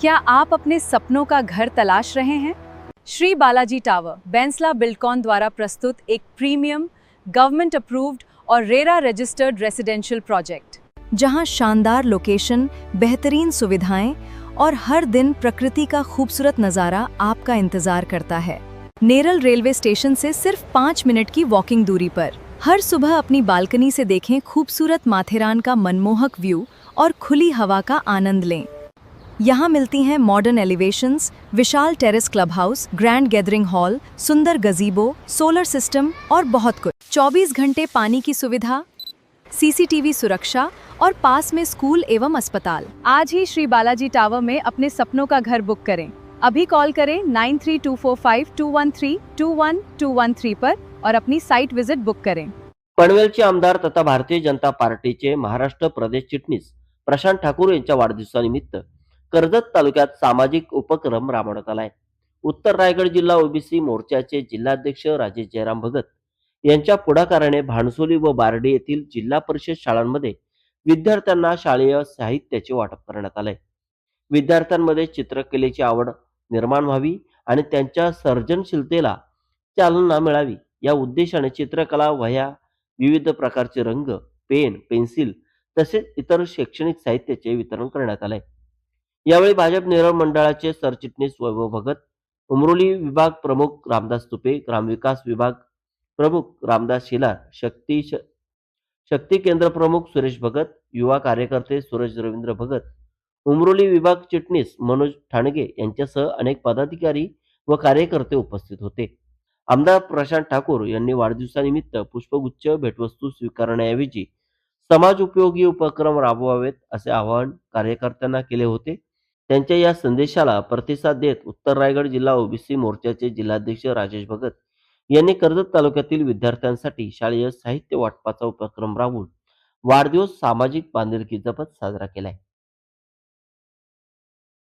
क्या आप अपने सपनों का घर तलाश रहे हैं? श्री बालाजी टावर बैंसला बिल्डकॉन द्वारा प्रस्तुत एक प्रीमियम, गवर्नमेंट अप्रूव्ड और रेरा रजिस्टर्ड रेसिडेंशियल प्रोजेक्ट, जहां शानदार लोकेशन, बेहतरीन सुविधाएं और हर दिन प्रकृति का खूबसूरत नज़ारा आपका इंतजार करता है। नेरल रेलवे स्टेशन से सिर्फ 5 मिनट की वॉकिंग दूरी पर। हर सुबह अपनी बालकनी से देखें खूबसूरत माथेरान का मनमोहक व्यू और खुली हवा का आनंद लें। यहाँ मिलती हैं मॉडर्न एलिवेशंस, विशाल terrace club house, grand gathering hall, सुंदर गजीबो, सोलर सिस्टम और बहुत कुछ। 24 घंटे पानी की सुविधा, सीसीटीवी सुरक्षा और पास में स्कूल एवं अस्पताल। आज ही श्री बालाजी टावर में अपने सपनों का घर बुक करें। अभी कॉल करें 93245213 पर और अपनी साइट विजिट बुक करें। पनवेलचे आमदार तथा भारतीय जनता पार्टीचे महाराष्ट्र प्रदेश चिटणीस प्रशांत ठाकूर यांच्या वाढदिवसानिमित्त कर्जत तालुक्यात सामाजिक उपक्रम राबवण्यात आलाय। उत्तर रायगड जिल्हा ओबीसी मोर्चाचे जिल्हाध्यक्ष राजेश जयराम भगत यांच्या पुढाकाराने भानसोली व बार्डी येथील जिल्हा परिषद शाळांमध्ये विद्यार्थ्यांना शालेय साहित्याचे वाटप करण्यात आले। विद्यार्थ्यांमध्ये चित्रकलेची आवड निर्माण व्हावी आणि त्यांच्या सर्जनशीलतेला चालना मिळावी या उद्देशाने चित्रकला, वह्या, विविध प्रकारचे रंग, पेन, पेन्सिल तसेच इतर शैक्षणिक साहित्याचे वितरण करण्यात आले। यावेळी भाजप नेरळ मंडळाचे सरचिटणीस वैभव भगत, उमरोली विभाग प्रमुख रामदास तुपे, ग्रामविकास विभाग प्रमुख रामदास शिलार, शक्ती केंद्र प्रमुख सुरेश भगत, युवा कार्यकर्ते सूरज रवींद्र भगत, उमरोली विभाग चिटणीस मनोज ठाणगे यांच्यासह अनेक पदाधिकारी व कार्यकर्ते उपस्थित होते। आमदार प्रशांत ठाकूर यांनी वाढदिवसानिमित्त पुष्पगुच्छ भेटवस्तू स्वीकारण्याऐवजी समाज उपयोगी उपक्रम राबवावेत असे आवाहन कार्यकर्त्यांना केले होते। त्यांच्या या संदेशाला प्रतिसाद देत उत्तर रायगड जिल्हा ओबीसी मोर्चाचे जिल्हाध्यक्ष राजेश भगत यांनी कर्जत तालुक्यातील विद्यार्थ्यांसाठी शालेय साहित्य वाटपाचा उपक्रम राबवून वाढदिवस सामाजिक बांधिलकी जपत साजरा केलाय।